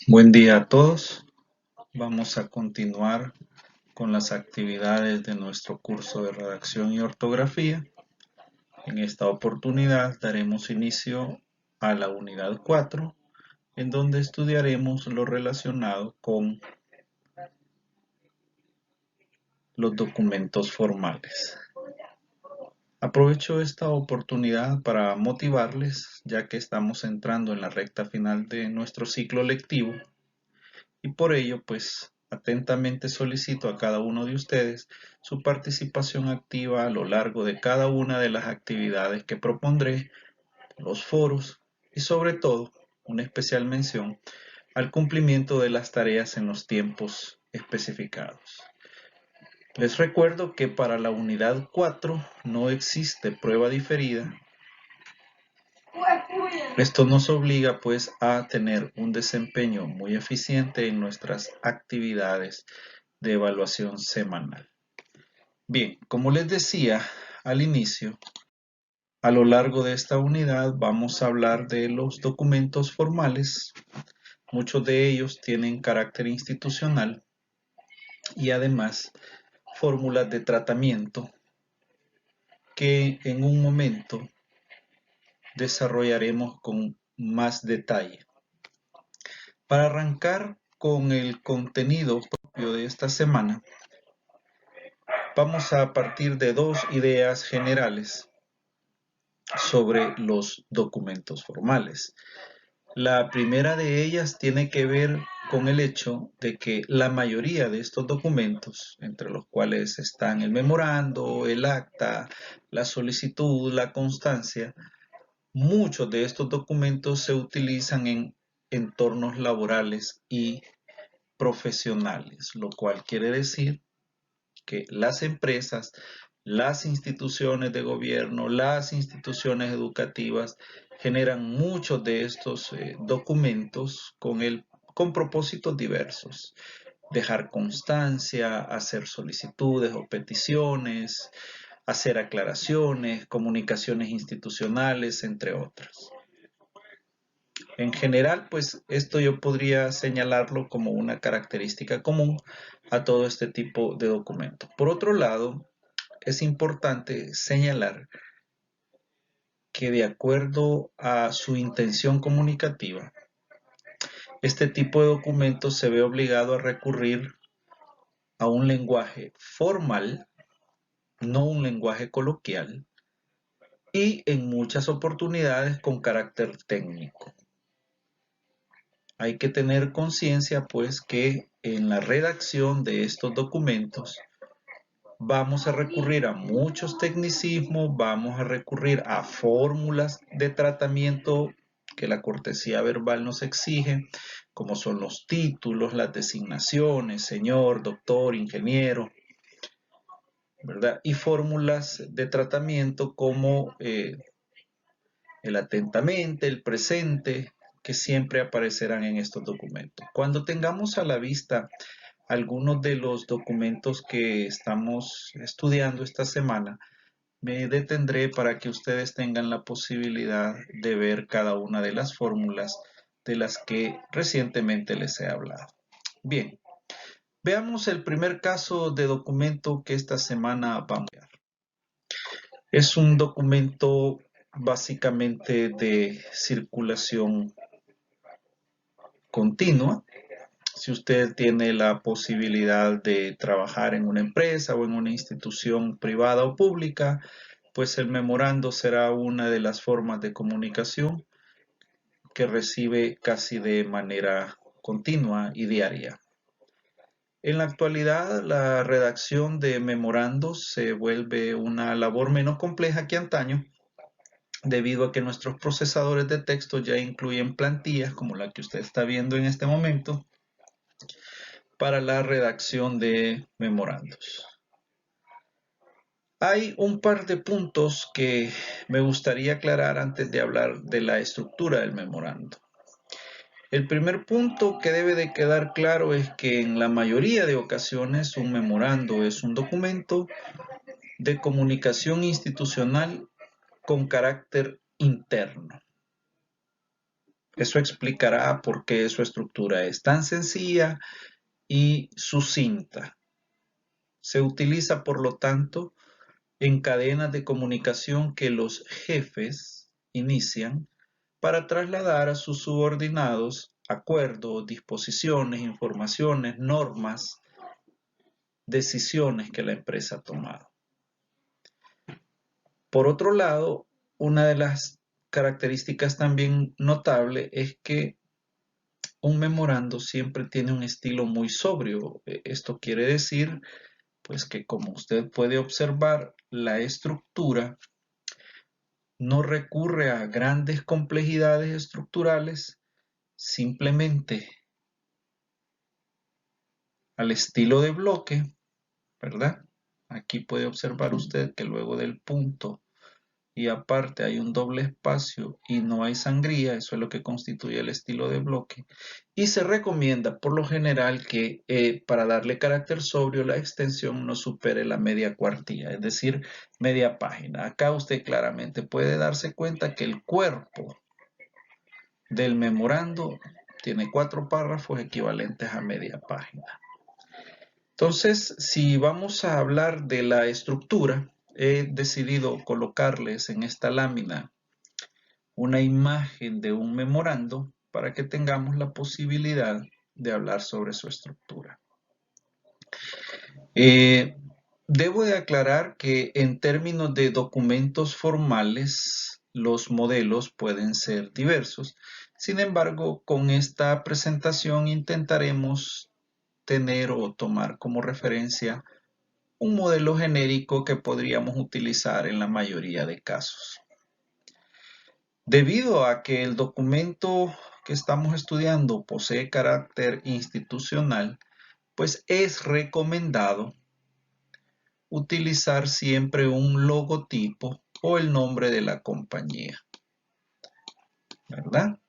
Buen día a todos. Vamos a continuar con las actividades de nuestro curso de redacción y ortografía. En esta oportunidad daremos inicio a la unidad 4, en donde estudiaremos lo relacionado con los documentos formales. Aprovecho esta oportunidad para motivarles, ya que estamos entrando en la recta final de nuestro ciclo lectivo. Y por ello, pues, atentamente solicito a cada uno de ustedes su participación activa a lo largo de cada una de las actividades que propondré, los foros y sobre todo una especial mención al cumplimiento de las tareas en los tiempos especificados. Les recuerdo que para la unidad 4 no existe prueba diferida. Esto nos obliga pues a tener un desempeño muy eficiente en nuestras actividades de evaluación semanal. Bien, como les decía al inicio, a lo largo de esta unidad vamos a hablar de los documentos formales. Muchos de ellos tienen carácter institucional y además fórmulas de tratamiento que en un momento desarrollaremos con más detalle. Para arrancar con el contenido propio de esta semana, vamos a partir de dos ideas generales sobre los documentos formales. La primera de ellas tiene que ver con el hecho de que la mayoría de estos documentos, entre los cuales están el memorando, el acta, la solicitud, la constancia, muchos de estos documentos se utilizan en entornos laborales y profesionales, lo cual quiere decir que las empresas, las instituciones de gobierno, las instituciones educativas generan muchos de estos documentos con propósitos diversos. Dejar constancia, hacer solicitudes o peticiones, hacer aclaraciones, comunicaciones institucionales, entre otras. En general, pues esto yo podría señalarlo como una característica común a todo este tipo de documentos. Por otro lado, es importante señalar que de acuerdo a su intención comunicativa, este tipo de documentos se ve obligado a recurrir a un lenguaje formal, no un lenguaje coloquial, y en muchas oportunidades con carácter técnico. Hay que tener conciencia, pues, que en la redacción de estos documentos vamos a recurrir a muchos tecnicismos, vamos a recurrir a fórmulas de tratamiento que la cortesía verbal nos exige, como son los títulos, las designaciones, señor, doctor, ingeniero, ¿verdad? Y fórmulas de tratamiento como el atentamente, el presente, que siempre aparecerán en estos documentos. Cuando tengamos a la vista algunos de los documentos que estamos estudiando esta semana, me detendré para que ustedes tengan la posibilidad de ver cada una de las fórmulas de las que recientemente les he hablado. Bien, veamos el primer caso de documento que esta semana vamos a ver. Es un documento básicamente de circulación continua. Si usted tiene la posibilidad de trabajar en una empresa o en una institución privada o pública, pues el memorando será una de las formas de comunicación que recibe casi de manera continua y diaria. En la actualidad, la redacción de memorandos se vuelve una labor menos compleja que antaño, debido a que nuestros procesadores de texto ya incluyen plantillas como la que usted está viendo en este momento para la redacción de memorandos. Hay un par de puntos que me gustaría aclarar antes de hablar de la estructura del memorando. El primer punto que debe de quedar claro es que en la mayoría de ocasiones un memorando es un documento de comunicación institucional con carácter interno. Eso explicará por qué su estructura es tan sencilla y sucinta. Se utiliza, por lo tanto, en cadenas de comunicación que los jefes inician para trasladar a sus subordinados acuerdos, disposiciones, informaciones, normas, decisiones que la empresa ha tomado. Por otro lado, una de las características también notable es que un memorando siempre tiene un estilo muy sobrio. Esto quiere decir, pues, que como usted puede observar, la estructura no recurre a grandes complejidades estructurales, simplemente al estilo de bloque, ¿verdad? Aquí puede observar usted que luego del punto y aparte hay un doble espacio y no hay sangría, eso es lo que constituye el estilo de bloque. Y se recomienda por lo general que para darle carácter sobrio la extensión no supere la media cuartilla, es decir, media página. Acá usted claramente puede darse cuenta que el cuerpo del memorando tiene 4 párrafos equivalentes a media página. Entonces, si vamos a hablar de la estructura, he decidido colocarles en esta lámina una imagen de un memorando para que tengamos la posibilidad de hablar sobre su estructura. Debo de aclarar que en términos de documentos formales, los modelos pueden ser diversos. Sin embargo, con esta presentación intentaremos tener o tomar como referencia un modelo genérico que podríamos utilizar en la mayoría de casos. Debido a que el documento que estamos estudiando posee carácter institucional, pues es recomendado utilizar siempre un logotipo o el nombre de la compañía, ¿verdad?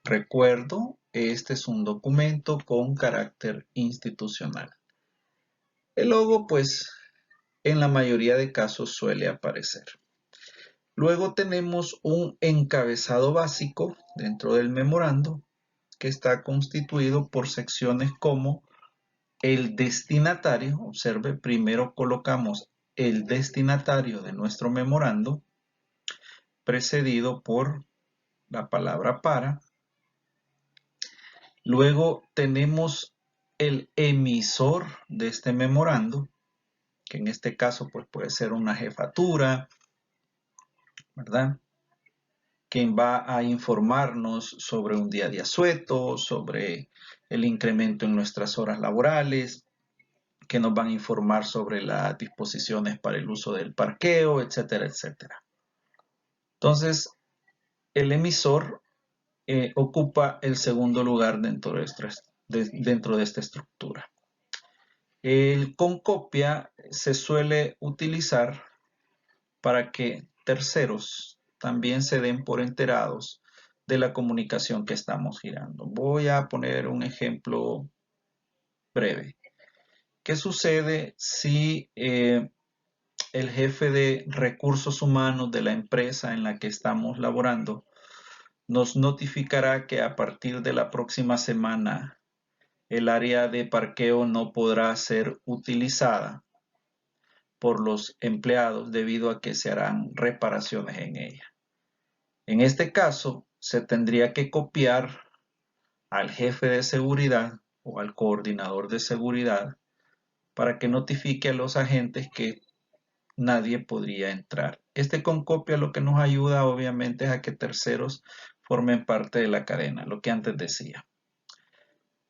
Recuerdo, este es un documento con carácter institucional. El logo, pues, en la mayoría de casos suele aparecer. Luego tenemos un encabezado básico dentro del memorando que está constituido por secciones como el destinatario. Observe, primero colocamos el destinatario de nuestro memorando, precedido por la palabra para. Luego tenemos el emisor de este memorando, que en este caso pues, puede ser una jefatura, ¿verdad? Quien va a informarnos sobre un día de asueto, sobre el incremento en nuestras horas laborales, que nos van a informar sobre las disposiciones para el uso del parqueo, etcétera, etcétera. Entonces, el emisor ocupa el segundo lugar dentro de esta estructura. El con copia se suele utilizar para que terceros también se den por enterados de la comunicación que estamos girando. Voy a poner un ejemplo breve. ¿Qué sucede si el jefe de recursos humanos de la empresa en la que estamos laborando nos notificará que a partir de la próxima semana el área de parqueo no podrá ser utilizada por los empleados debido a que se harán reparaciones en ella? En este caso, se tendría que copiar al jefe de seguridad o al coordinador de seguridad para que notifique a los agentes que nadie podría entrar. Este con copia lo que nos ayuda obviamente es a que terceros formen parte de la cadena, lo que antes decía.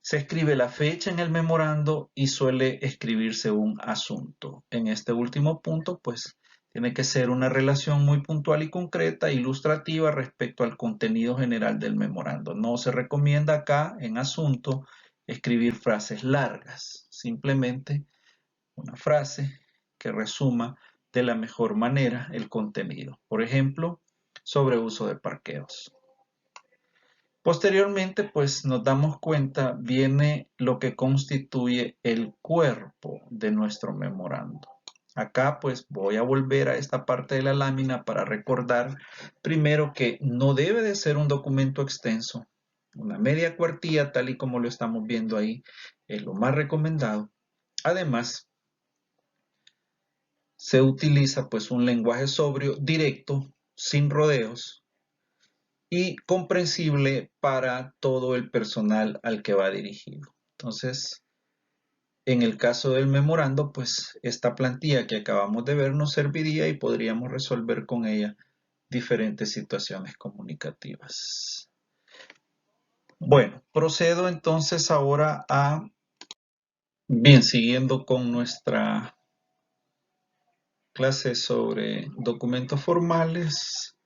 Se escribe la fecha en el memorando y suele escribirse un asunto. En este último punto, pues, tiene que ser una relación muy puntual y concreta, ilustrativa respecto al contenido general del memorando. No se recomienda acá, en asunto, escribir frases largas. Simplemente una frase que resuma de la mejor manera el contenido. Por ejemplo, sobre uso de parqueos. Posteriormente, pues nos damos cuenta, viene lo que constituye el cuerpo de nuestro memorando. Acá pues voy a volver a esta parte de la lámina para recordar primero que no debe de ser un documento extenso. Una media cuartilla, tal y como lo estamos viendo ahí, es lo más recomendado. Además, se utiliza pues un lenguaje sobrio, directo, sin rodeos y comprensible para todo el personal al que va dirigido. Entonces, en el caso del memorando, pues esta plantilla que acabamos de ver nos serviría y podríamos resolver con ella diferentes situaciones comunicativas. Bueno, procedo entonces ahora bien, siguiendo con nuestra clase sobre documentos formales,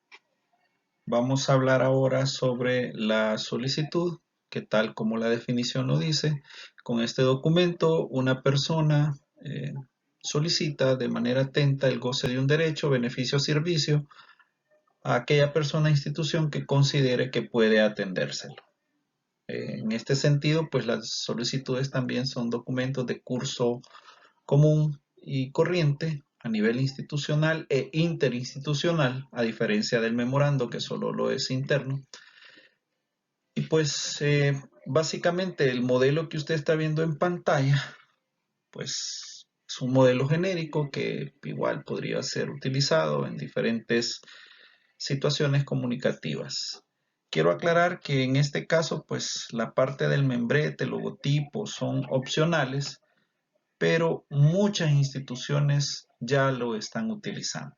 vamos a hablar ahora sobre la solicitud, que tal como la definición lo dice, con este documento una persona solicita de manera atenta el goce de un derecho, beneficio o servicio a aquella persona o institución que considere que puede atendérselo. En este sentido, pues las solicitudes también son documentos de curso común y corriente a nivel institucional e interinstitucional, a diferencia del memorando que solo lo es interno. Y pues básicamente el modelo que usted está viendo en pantalla, pues es un modelo genérico que igual podría ser utilizado en diferentes situaciones comunicativas. Quiero aclarar que en este caso, pues la parte del membrete, logotipo son opcionales, pero muchas instituciones ya lo están utilizando.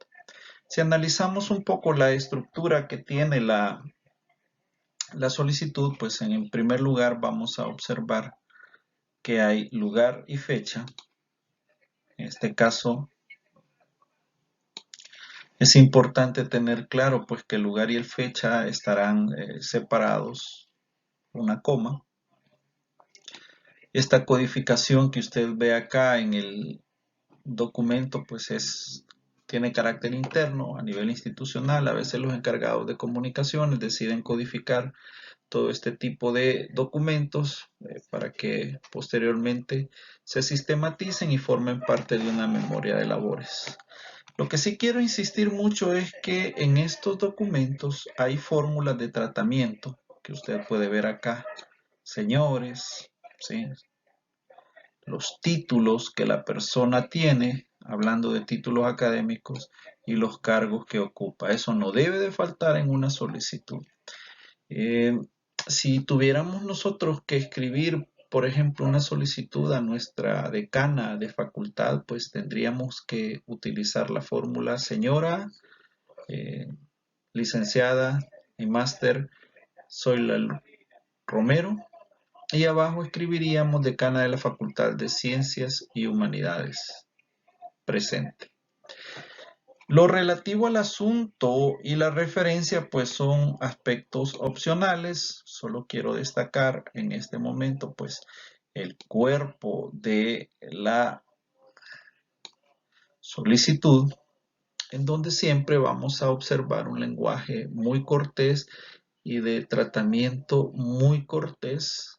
Si analizamos un poco la estructura que tiene la solicitud, pues en primer lugar vamos a observar que hay lugar y fecha. En este caso es importante tener claro pues que el lugar y el fecha estarán separados una coma. Esta codificación que usted ve acá en el documento pues tiene carácter interno a nivel institucional. A veces los encargados de comunicaciones deciden codificar todo este tipo de documentos para que posteriormente se sistematicen y formen parte de una memoria de labores. Lo que sí quiero insistir mucho es que en estos documentos hay fórmulas de tratamiento que usted puede ver acá. Señores, ¿sí? Los títulos que la persona tiene, hablando de títulos académicos, y los cargos que ocupa. Eso no debe de faltar en una solicitud. Si tuviéramos nosotros que escribir, por ejemplo, una solicitud a nuestra decana de facultad, pues tendríamos que utilizar la fórmula señora, licenciada y máster, soy la Romero, y abajo escribiríamos decana de la Facultad de Ciencias y Humanidades, presente. Lo relativo al asunto y la referencia pues son aspectos opcionales. Solo quiero destacar en este momento pues el cuerpo de la solicitud, en donde siempre vamos a observar un lenguaje muy cortés y de tratamiento muy cortés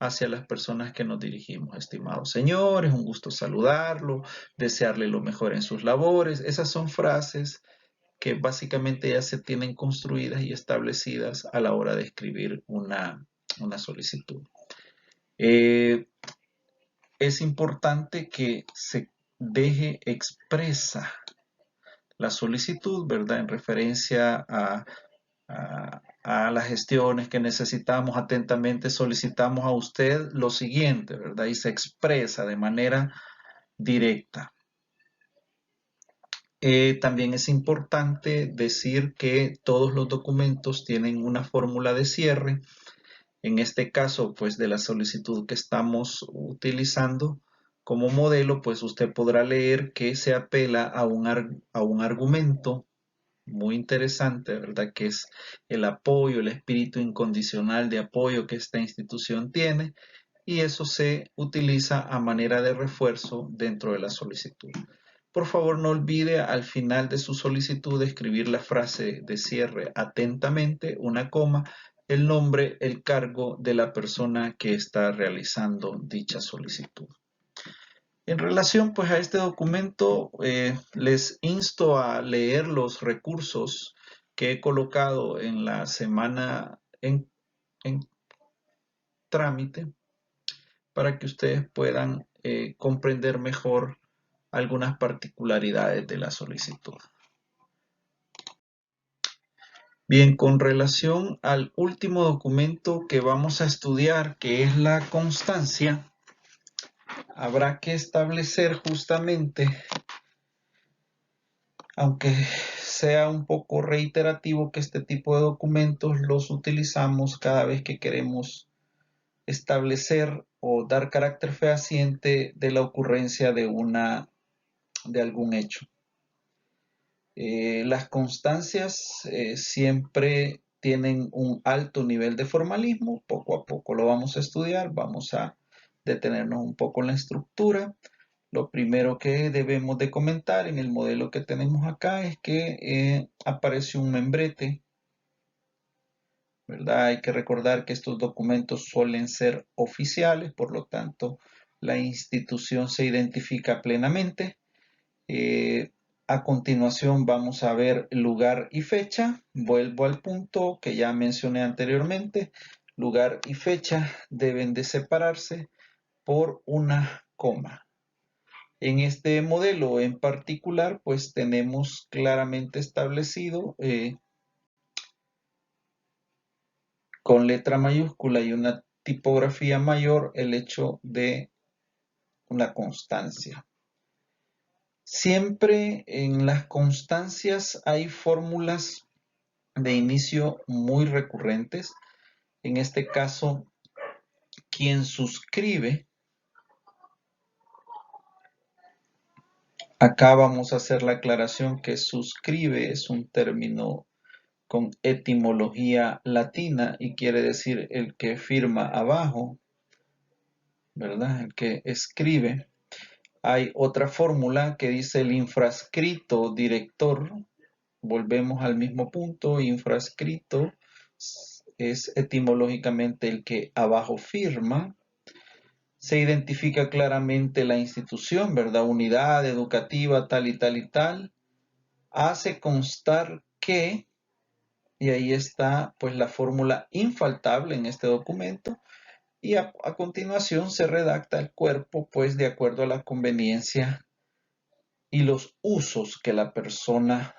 hacia las personas que nos dirigimos. Estimados señores, un gusto saludarlo, desearle lo mejor en sus labores. Esas son frases que básicamente ya se tienen construidas y establecidas a la hora de escribir una solicitud. Es importante que se deje expresa la solicitud, ¿verdad? En referencia a las gestiones que necesitamos atentamente, solicitamos a usted lo siguiente, ¿verdad? Y se expresa de manera directa. También es importante decir que todos los documentos tienen una fórmula de cierre. En este caso, pues de la solicitud que estamos utilizando como modelo, pues usted podrá leer que se apela a un argumento muy interesante, ¿verdad? Que es el apoyo, el espíritu incondicional de apoyo que esta institución tiene, y eso se utiliza a manera de refuerzo dentro de la solicitud. Por favor, no olvide al final de su solicitud escribir la frase de cierre atentamente, una coma, el nombre, el cargo de la persona que está realizando dicha solicitud. En relación pues a este documento, les insto a leer los recursos que he colocado en la semana en trámite para que ustedes puedan comprender mejor algunas particularidades de la solicitud. Bien, con relación al último documento que vamos a estudiar, que es la constancia, habrá que establecer justamente, aunque sea un poco reiterativo, que este tipo de documentos los utilizamos cada vez que queremos establecer o dar carácter fehaciente de la ocurrencia de algún hecho. Las constancias siempre tienen un alto nivel de formalismo, poco a poco lo vamos a estudiar, vamos a detenernos un poco en la estructura. Lo primero que debemos de comentar en el modelo que tenemos acá es que aparece un membrete, ¿verdad? Hay que recordar que estos documentos suelen ser oficiales, por lo tanto la institución se identifica plenamente. A continuación vamos a ver lugar y fecha. Vuelvo al punto que ya mencioné anteriormente. Lugar y fecha deben de separarse por una coma. En este modelo en particular, pues tenemos claramente establecido con letra mayúscula y una tipografía mayor el hecho de una constancia. Siempre en las constancias hay fórmulas de inicio muy recurrentes. En este caso, quien suscribe, acá vamos a hacer la aclaración que suscribe es un término con etimología latina y quiere decir el que firma abajo, ¿verdad? El que escribe. Hay otra fórmula que dice el infrascrito director. Volvemos al mismo punto, infrascrito es etimológicamente el que abajo firma. Se identifica claramente la institución, ¿verdad? Unidad educativa tal y tal y tal. Hace constar que, y ahí está pues la fórmula infaltable en este documento, y a continuación se redacta el cuerpo pues de acuerdo a la conveniencia y los usos que la persona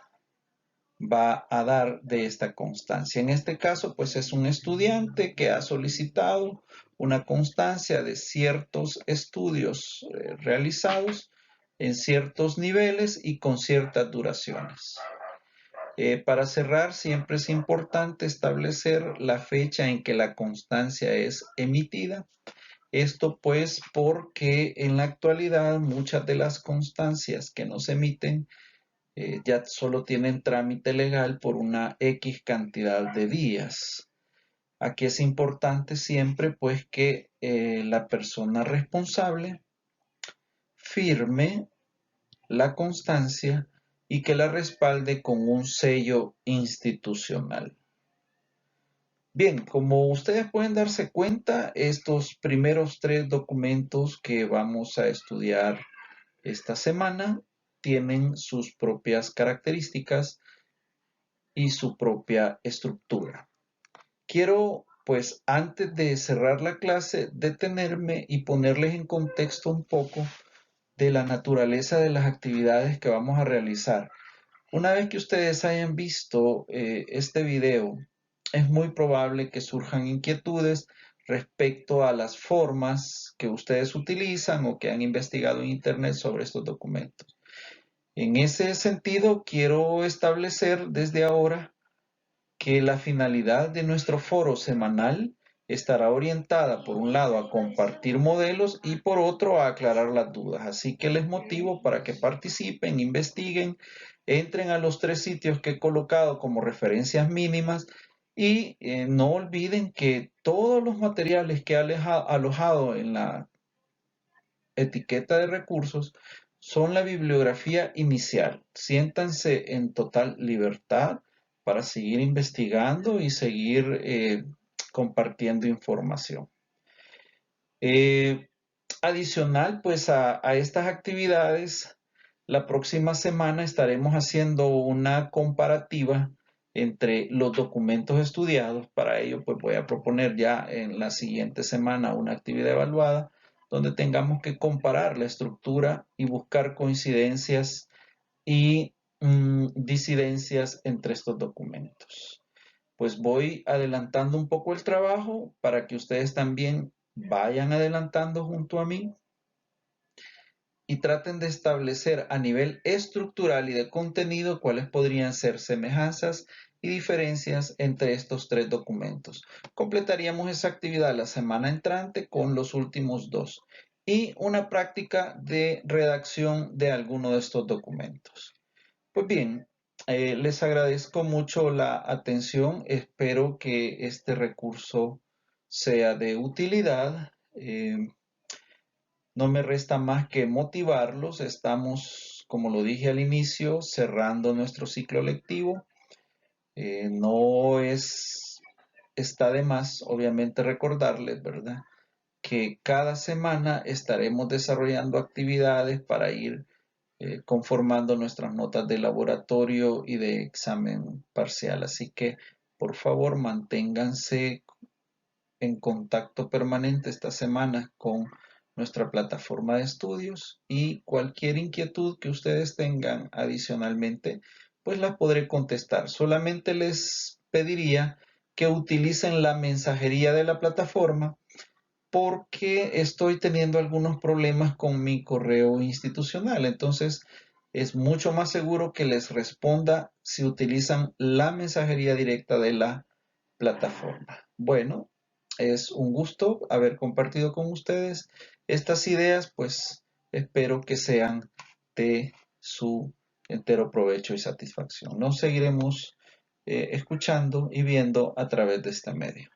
va a dar de esta constancia. En este caso, pues es un estudiante que ha solicitado una constancia de ciertos estudios realizados en ciertos niveles y con ciertas duraciones. Para cerrar, siempre es importante establecer la fecha en que la constancia es emitida. Esto pues porque en la actualidad muchas de las constancias que nos emiten ya solo tienen trámite legal por una X cantidad de días. Aquí es importante siempre pues que la persona responsable firme la constancia y que la respalde con un sello institucional. Bien, como ustedes pueden darse cuenta, estos primeros 3 documentos que vamos a estudiar esta semana tienen sus propias características y su propia estructura. Quiero, pues, antes de cerrar la clase, detenerme y ponerles en contexto un poco de la naturaleza de las actividades que vamos a realizar. Una vez que ustedes hayan visto este video, es muy probable que surjan inquietudes respecto a las formas que ustedes utilizan o que han investigado en Internet sobre estos documentos. En ese sentido, quiero establecer desde ahora que la finalidad de nuestro foro semanal estará orientada, por un lado, a compartir modelos y por otro, a aclarar las dudas. Así que les motivo para que participen, investiguen, entren a los 3 sitios que he colocado como referencias mínimas y no olviden que todos los materiales que he alojado en la etiqueta de recursos son la bibliografía inicial. Siéntanse en total libertad para seguir investigando y seguir compartiendo información. Adicional, pues a estas actividades, la próxima semana estaremos haciendo una comparativa entre los documentos estudiados. Para ello, pues voy a proponer ya en la siguiente semana una actividad evaluada donde tengamos que comparar la estructura y buscar coincidencias y disidencias entre estos documentos. Pues voy adelantando un poco el trabajo para que ustedes también vayan adelantando junto a mí y traten de establecer a nivel estructural y de contenido cuáles podrían ser semejanzas y diferencias entre estos tres documentos. Completaríamos esa actividad la semana entrante con los últimos dos y una práctica de redacción de alguno de estos documentos. Pues bien, les agradezco mucho la atención. Espero que este recurso sea de utilidad. No me resta más que motivarlos. Estamos, como lo dije al inicio, cerrando nuestro ciclo lectivo. No está de más, obviamente, recordarles, ¿verdad?, que cada semana estaremos desarrollando actividades para ir conformando nuestras notas de laboratorio y de examen parcial. Así que, por favor, manténganse en contacto permanente esta semana con nuestra plataforma de estudios y cualquier inquietud que ustedes tengan adicionalmente, pues la podré contestar. Solamente les pediría que utilicen la mensajería de la plataforma porque estoy teniendo algunos problemas con mi correo institucional. Entonces, es mucho más seguro que les responda si utilizan la mensajería directa de la plataforma. Bueno, es un gusto haber compartido con ustedes estas ideas, pues espero que sean de su entero provecho y satisfacción. Nos seguiremos escuchando y viendo a través de este medio.